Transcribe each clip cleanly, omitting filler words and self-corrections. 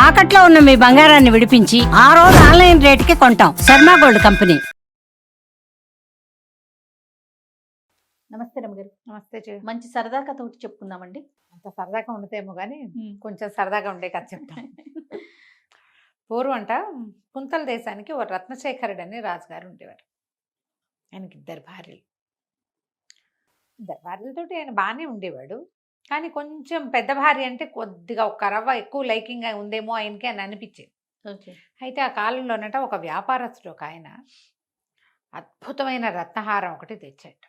తాకట్లో ఉన్న మీ బంగారాన్ని విడిపించి ఆ రోజు ఆన్లైన్ రేటుకి కొంటాం. Sharma gold company. నమస్తే రమగారు. నమస్తే మంచి సరదా కథ ఒకటి చెప్పుకుందామండి. అంత సరదాగా ఉండదేమో కానీ కొంచెం సరదాగా ఉండే కథ చెప్తాను. పూర్వం అంట కుంతల దేశానికి ఓ రత్నశేఖరుడు అని రాజుగారు ఉండేవారు. ఆయనకి ఇద్దరు భార్యలతోటి ఆయన బాగానే ఉండేవాడు. కానీ కొంచెం పెద్ద భార్య అంటే కొద్దిగా ఒక రవ్వ ఎక్కువ లైకింగ్ ఉందేమో ఆయనకి అని అనిపించేది. ఓకే. అయితే ఆ కాలంలోనట ఒక వ్యాపారస్తుడు ఒక ఆయన అద్భుతమైన రత్నహారం ఒకటి తెచ్చాడు.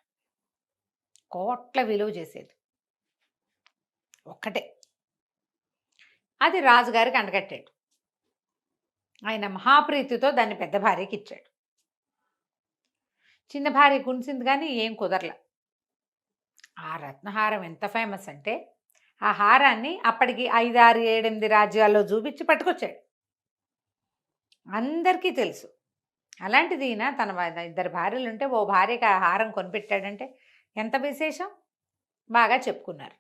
కోట్ల విలువ చేసేది ఒక్కటే. అది రాజుగారికి అంటగట్టాడు. ఆయన మహాప్రీతితో దాన్ని పెద్ద భార్యకి ఇచ్చాడు. చిన్న భార్య గుంచింది కానీ ఏం కుదరల. ఆ రత్నహారం ఎంత ఫేమస్ అంటే ఆ హారాన్ని అప్పటికి 5, 6, 7, 8 రాజ్యాల్లో చూపించి పట్టుకొచ్చాడు. అందరికీ తెలుసు. అలాంటిది ఈయన తన ఇద్దరు భార్యలు ఉంటే ఓ భార్యకి ఆ హారం కొనిపెట్టాడంటే ఎంత విశేషం. బాగా చెప్పుకున్నారు.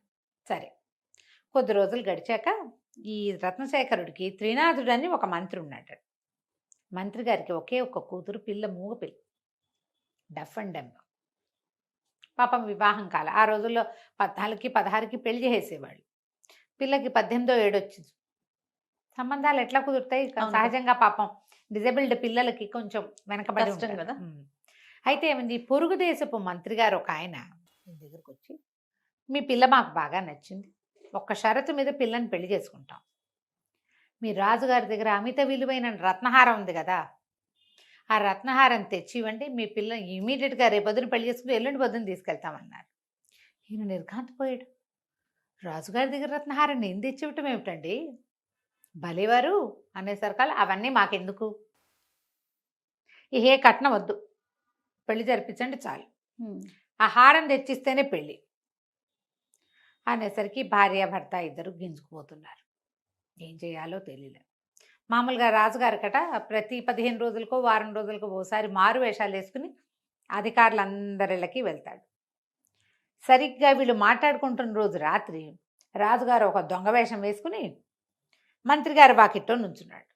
సరే, కొద్ది రోజులు గడిచాక ఈ రత్నశేఖరుడికి త్రినాథుడు అని ఒక మంత్రి ఉన్నాడు. మంత్రి గారికి ఒకే ఒక్క కూతురు, మూగ పిల్ల, డఫ్ అండ్ డెమ్. పాపం వివాహం కాల. ఆ రోజుల్లో 14కి 16కి పెళ్లి చేసేవాళ్ళు. పిల్లకి 18ో ఏడు వచ్చింది. సంబంధాలు ఎట్లా కుదురుతాయి? సహజంగా పాపం డిజబుల్డ్ పిల్లలకి కొంచెం వెనకబడి ఉంటారు కదా. అయితే ఏమైంది, పొరుగు దేశపు మంత్రి గారు ఒక ఆయన దగ్గరకు వచ్చి, మీ పిల్ల మాకు బాగా నచ్చింది, ఒక్క షరతు మీద పిల్లని పెళ్లి చేసుకుంటాం. మీ రాజుగారి దగ్గర అమిత విలువైన రత్నహారం ఉంది కదా, ఆ రత్నహారం తెచ్చి ఇవ్వండి, మీ పిల్ల ఇమీడియట్గా రేపు పొద్దున పెళ్లి చేసుకుని ఎల్లుండి పొద్దున తీసుకెళ్తామన్నారు. ఈయన నిర్ఘాంతపోయాడు. రాజుగారి దగ్గర రత్నహారం నేను తెచ్చి ఇవ్వటం ఏమిటండి, భలేవారు అనేసరికాలు అవన్నీ మాకెందుకు, ఏ కట్నం వద్దు, పెళ్లి జరిపించండి చాలు, ఆ హారం తెచ్చిస్తేనే పెళ్ళి అనేసరికి భార్య భర్త ఇద్దరు గింజుకుపోతున్నారు. ఏం చేయాలో తెలియలేదు. మామూలుగా రాజుగారి కట ప్రతి 15 రోజులకో వారం రోజులకో ఓసారి మారు వేషాలు వేసుకుని అధికారులందరిళ్ళకి వెళ్తాడు. సరిగ్గా వీళ్ళు మాట్లాడుకుంటున్న రోజు రాత్రి రాజుగారు ఒక దొంగ వేషం వేసుకుని మంత్రి గారి వాకిట్లో నుంచున్నాడు.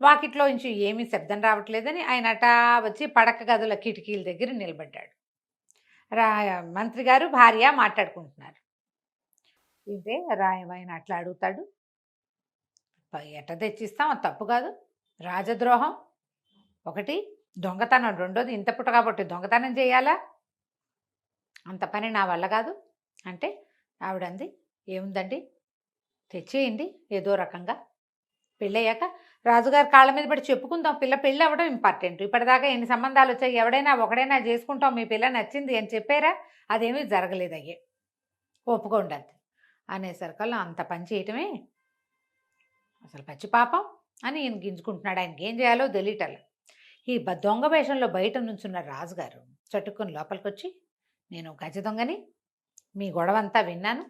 వాకిట్లో నుంచి ఏమీ శబ్దం రావట్లేదని ఆయన అటా వచ్చి పడక గదుల కిటికీల దగ్గర నిలబడ్డాడు. మంత్రి గారు భార్య మాట్లాడుకుంటున్నారు. ఇదే ఆయన అట్లా అడుగుతాడు, ఎట్ట తెచ్చిస్తాం, అది తప్పు కాదు, రాజద్రోహం ఒకటి, దొంగతనం రెండోది, ఇంత పుట్ట కాబట్టి దొంగతనం చేయాలా, అంత పని నా వల్ల కాదు అంటే ఆవిడంది, ఏముందండి తెచ్చేయండి ఏదో రకంగా, పెళ్ళయ్యాక రాజుగారి కాళ్ళ మీద పడి చెప్పుకుందాం, పిల్ల పెళ్ళి అవ్వడం ఇంపార్టెంట్, ఇప్పటిదాకా ఎన్ని సంబంధాలు వచ్చాయి, ఎవడైనా ఒకడైనా చేసుకుంటాం, మీ పిల్ల నచ్చింది అని చెప్పారా, అదేమీ జరగలేదు, అయ్యే ఒప్పుకోండి అంతే అనేసరికల్లా అంత పని చేయటమే అసలు పచ్చి పాపం అని ఈయన గింజుకుంటున్నాడు. ఆయనకి ఏం చేయాలో తెలియటల్లా. ఈ దొంగ వేషంలో బయట నుంచున్న రాజుగారు చటుక్కుని లోపలికి వచ్చి, నేను గజ దొంగని, మీ గొడవంతా విన్నాను,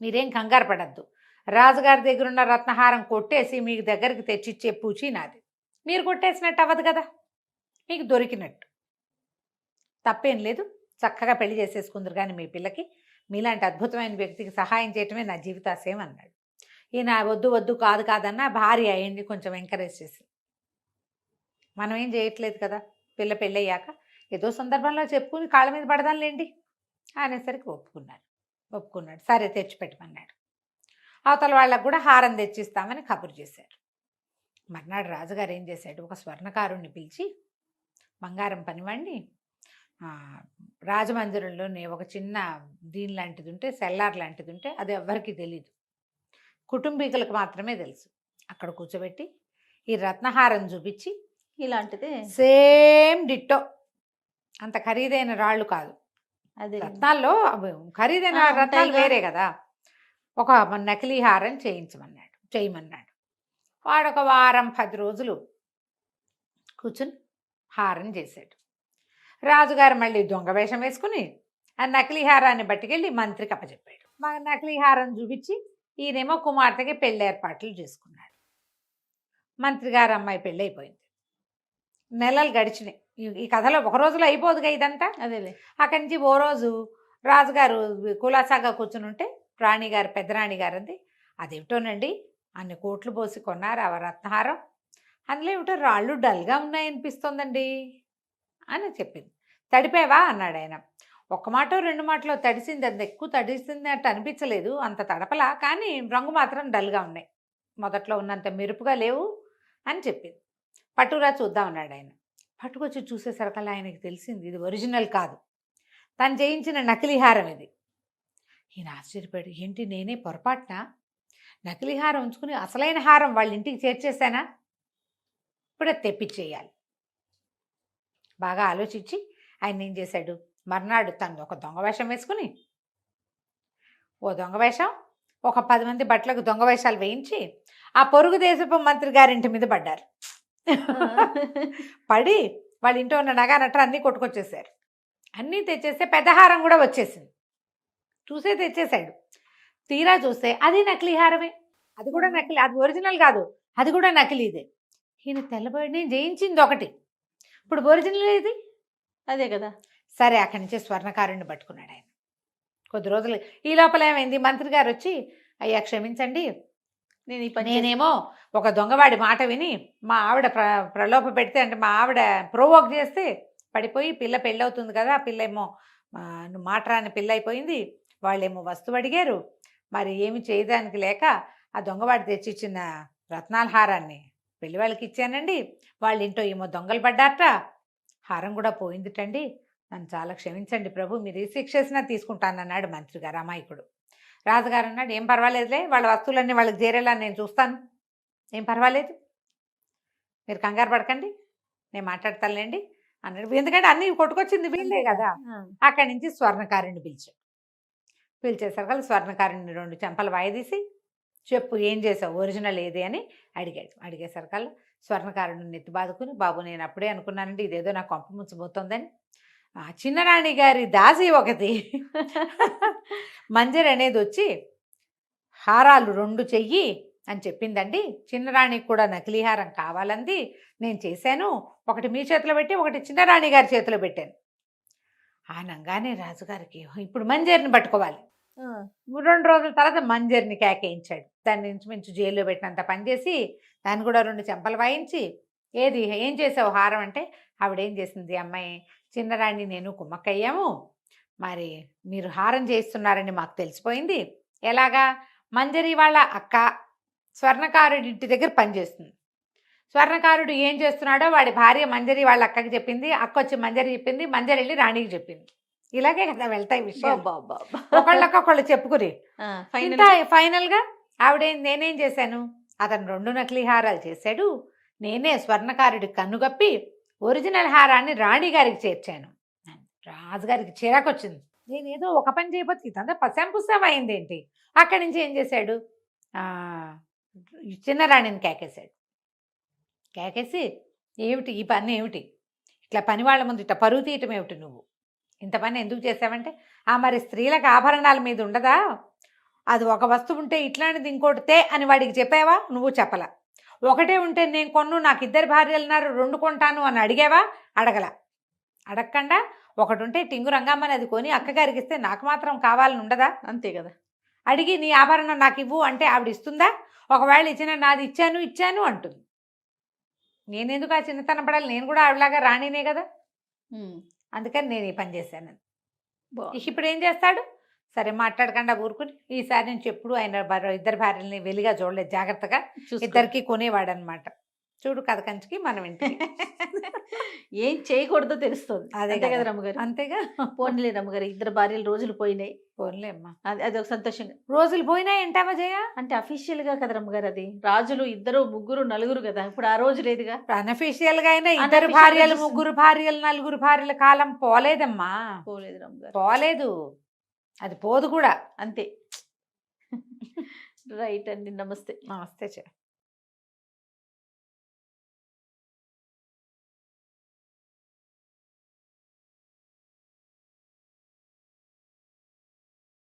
మీరేం కంగారు పడద్దు, రాజుగారి దగ్గర ఉన్న రత్నహారం కొట్టేసి మీకు దగ్గరికి తెచ్చిచ్చే పూచి నాది, మీరు కొట్టేసినట్టు అవ్వదు కదా, మీకు దొరికినట్టు, తప్పేం లేదు, చక్కగా పెళ్లి చేసేసుకుందరు కానీ మీ పిల్లకి మీలాంటి అద్భుతమైన వ్యక్తికి సహాయం చేయటమే నా జీవితాశయం అన్నాడు. ఈయన వద్దు వద్దు కాదు కాదన్న భార్య అయ్యింది కొంచెం ఎంకరేజ్ చేసి, మనం ఏం చేయట్లేదు కదా, పిల్ల పెళ్ళయ్యాక ఏదో సందర్భంలో చెప్పుకుని కాళ్ళ మీద పడదాంలేండి అనేసరికి ఒప్పుకున్నాడు. సరే తెచ్చిపెట్టమన్నాడు. అవతల వాళ్ళకు కూడా హారం తెచ్చిస్తామని కబురు చేశారు. మర్నాడు రాజుగారు ఏం చేశాడు, ఒక స్వర్ణకారుణ్ణి పిలిచి, బంగారం పనివాడిని రాజమందిరంలోనే ఒక చిన్న దీని లాంటిది ఉంటే, సెల్లార్ లాంటిది ఉంటే, అది ఎవ్వరికీ తెలీదు, కుటుంబీకులకు మాత్రమే తెలుసు, అక్కడ కూర్చోబెట్టి ఈ రత్నహారం చూపించి, ఇలాంటిదే సేమ్ డిట్టో, అంత ఖరీదైన రాళ్ళు కాదు, అదే రత్నాల్లో ఖరీదైన రత్నాలు వేరే కదా, ఒక నకిలీ హారం చేయమన్నాడు. వాడు ఒక వారం 10 రోజులు కూర్చుని హారం చేశాడు. రాజుగారు మళ్ళీ దొంగ వేషం వేసుకుని ఆ నకిలీ హారాన్ని పట్టుకెళ్ళి మంత్రికి అప్పచెప్పాడు. మా నకిలీ హారం చూపించి ఈయనేమో కుమార్తెకి పెళ్లి ఏర్పాట్లు చేసుకున్నాడు. మంత్రి గారు అమ్మాయి పెళ్ళి అయిపోయింది. నెలలు గడిచినాయి. ఈ కథలో ఒక రోజులో అయిపోదుగా ఇదంతా. అదేలే. అక్కడి నుంచి ఓ రోజు రాజుగారు కులాసాగా కూర్చుని ఉంటే రాణిగారు, పెద్ద రాణిగారు అంది, అదేమిటోనండి, అన్ని కోట్లు పోసి కొన్నారు ఆ రత్నహారం, అందులో ఏమిటో రాళ్ళు డల్గా ఉన్నాయనిపిస్తోందండి అని చెప్పింది. తడిపావా అన్నాడు ఆయన. ఒక్క మాటో రెండు మాటలో తడిసింది, అది ఎక్కువ తడిసింది అట్టు అనిపించలేదు, అంత తడపలా, కానీ రంగు మాత్రం డల్గా ఉన్నాయి, మొదట్లో ఉన్నంత మెరుపుగా లేవు అని చెప్పింది. పట్టురా చూద్దాం అన్నాడు ఆయన. పట్టుకొచ్చి చూసేసరికల్లా ఆయనకి తెలిసింది ఇది ఒరిజినల్ కాదు, తను చేయించిన నకిలీ హారం ఇది. ఈయన ఆశ్చర్యపోయాడు, ఏంటి నేనే పొరపాటున నకిలీ హారం ఉంచుకుని అసలైన హారం వాళ్ళ ఇంటికి చేర్చేశానా, ఇప్పుడు అది తెప్పించేయాలి. బాగా ఆలోచించి ఆయన ఏం చేశాడు, మర్నాడు తను ఒక దొంగ వేషం వేసుకుని, ఓ దొంగ వేషం, ఒక 10 మంది బట్టలకు దొంగ వేషాలు వేయించి ఆ పొరుగు దేశపు మంత్రి గారింటి మీద పడ్డారు. పడి వాళ్ళ ఇంట్లో ఉన్న నగ నట్ర అన్నీ కొట్టుకొచ్చేసారు. అన్నీ తెచ్చేస్తే పెద్ద హారం కూడా వచ్చేసింది. చూసే తెచ్చేశాడు. తీరా చూస్తే అది నకిలీ హారమే, అది కూడా నకిలీ, అది ఒరిజినల్ కాదు, అది కూడా నకిలీదే. ఈయన తెల్లబడి నేను జయించింది ఒకటి, ఇప్పుడు ఒరిజినల్ ఇది. అదే కదా. సరే అక్కడి నుంచి స్వర్ణకారుణ్ణి పట్టుకున్నాడు ఆయన. కొద్ది రోజులు ఈ లోపల ఏమైంది, మంత్రి గారు వచ్చి, అయ్యా క్షమించండి, నేను ఈ పని నేనేమో ఒక దొంగవాడి మాట విని మా ఆవిడ ప్రలోభ పెడితే, అంటే మా ఆవిడ ప్రోవోక్ చేస్తే పడిపోయి పిల్ల పెళ్ళవుతుంది కదా, ఆ పిల్ల ఏమో నువ్వు మాట రాని పిల్ల అయిపోయింది, వాళ్ళేమో వస్తువు అడిగారు, మరి ఏమి చేయడానికి లేక ఆ దొంగవాడి తెచ్చిచ్చిన రత్నాల హారాన్ని పెళ్లి వాళ్ళకి ఇచ్చానండి, వాళ్ళ ఇంట్లో ఏమో దొంగలు పడ్డారట, హారం కూడా పోయిందిటండి, నన్ను చాలా క్షమించండి ప్రభు, మీరు ఏ శిక్ష వేసినా తీసుకుంటానన్నాడు మంత్రి గారు. అమాయకుడు. రాజుగారు అన్నాడు, ఏం పర్వాలేదులే, వాళ్ళ వస్తువులన్నీ వాళ్ళకి చేరేలా నేను చూస్తాను, ఏం పర్వాలేదు, మీరు కంగారు పడకండి, నేను మాట్లాడతానులేండి అన్నాడు. ఎందుకంటే అన్నీ కొట్టుకొచ్చింది వీళ్ళే కదా. అక్కడి నుంచి స్వర్ణకారుణ్ణి పిలిచేసరికి స్వర్ణకారుణ్ణి 2 చెంపలు వాయిదీసి, చెప్పు ఏం చేసావు, ఒరిజినల్ ఏది అని అడిగాడు. అడిగేసరికల్లా స్వర్ణకారుడిని నెత్తి బాదుకుని, బాబు నేను అప్పుడే అనుకున్నానండి ఇదేదో నా కొంప ముంచబోతోందని, చిన్నరాణి గారి దాసి ఒకటి మంజరి అనేది వచ్చి హారాలు 2 చెయ్యి అని చెప్పిందండి, చిన్నరాణికి కూడా నకిలీ హారం కావాలంది, నేను చేశాను, ఒకటి మీ చేతిలో పెట్టి ఒకటి చిన్నరాణి గారి చేతిలో పెట్టాను అనగానే రాజుగారికి ఇప్పుడు మంజరిని పట్టుకోవాలి. 2 రోజుల తర్వాత మంజరిని కేకేయించాడు. దాన్ని ఇంచుమించు జైల్లో పెట్టినంత పనిచేసి దాన్ని కూడా 2 చెంపలు వాయించి, ఏం చేసావు హారం అంటే, ఆవిడేం చేసింది, అమ్మాయి చిన్నరాణి నేను కుమ్మక్కయ్యాము, మరి మీరు హారం చేస్తున్నారని మాకు తెలిసిపోయింది, ఎలాగా, మంజరి వాళ్ళ అక్క స్వర్ణకారుడి ఇంటి దగ్గర పనిచేస్తుంది, స్వర్ణకారుడు ఏం చేస్తున్నాడో వాడి భార్య మంజరి వాళ్ళ అక్కకి చెప్పింది, అక్క వచ్చి మంజరి చెప్పింది, మంజరి వెళ్ళి రాణికి చెప్పింది, ఇలాగే కదా వెళ్తాయి విషయాలు, ఒకళ్ళకొకళ్ళు చెప్పుకుని ఫైనల్గా నేనేం చేశాను, అతను 2 నకిలీ హారాలు చేశాడు, నేనే స్వర్ణకారుడి కన్నుగప్పి ఒరిజినల్ హారాన్ని రాణి గారికి చేర్చాను. రాజుగారికి చిరాకొచ్చింది, నేనేదో ఒక పని చేయబోతు ఇదంతా పశాంపుసం అయింది ఏంటి. అక్కడి నుంచి ఏం చేశాడు, చిన్నరాణిని కేకేసి ఏమిటి ఈ పని, ఏమిటి ఇట్లా పని వాళ్ళ ముందు ఇట్లా పరువు తీయటం ఏమిటి, నువ్వు ఇంత పని ఎందుకు చేసావంటే, మరి స్త్రీలకు ఆభరణాల మీద ఉండదా, అది ఒక వస్తువు ఉంటే ఇట్లాంటిది ఇంకోటితే అని వాడికి చెప్పావా, నువ్వు చెప్పలా, ఒకటే ఉంటే నేను కొన్ను, నాకు 2 భార్యలు ఉన్నారు 2 కొంటాను అని అడిగావా, అడగకుండా ఒకటి ఉంటే టింగు రంగమ్మని అది కొని అక్కగారికి ఇస్తే నాకు మాత్రం కావాలని ఉండదా, అంతే కదా, అడిగి నీ ఆభరణం నాకు ఇవ్వు అంటే ఆవిడ ఇస్తుందా, ఒకవేళ ఇచ్చిన నాది ఇచ్చాను అంటుంది, నేనెందుకు ఆ చిన్నతనం పడాలి, నేను కూడా ఆవిడలాగా రాణినే కదా, అందుకని నేను ఈ పని చేశాను. ఇప్పుడు ఏం చేస్తాడు, సరే మాట్లాడకుండా ఊరుకుని, ఈసారి నుంచి ఎప్పుడు ఆయన 2 భార్యలని వెలిగా చూడలేదు, జాగ్రత్తగా ఇద్దరికి కొనేవాడు అనమాట. చూడు కథ కంచికి మనం ఇంటికి ఏం చేయకూడదో తెలుస్తుంది. అదే కదా రమ్మగారు, అంతేగా. పోన్లే రమ్మగారు, 2 భార్యలు రోజులు పోయినాయి, పోన్లే అమ్మా, అది ఒక సంతోషంగా. రోజులు పోయినాయి ఏంటావా జయ, అంటే అఫీషియల్ గా కదా రమ్మగారు, అది రాజులు 2 3 4 కదా, ఇప్పుడు ఆ రోజు లేదుగా. అన్అఫీషియల్ గా అయినా 2 భార్యలు 3 భార్యలు 4 భార్యల కాలం పోలేదమ్మా, పోలేదు రమ్మగారు, పోలేదు, అది పోదు కూడా, అంతే. రైట్ అండి, నమస్తే. నమస్తే.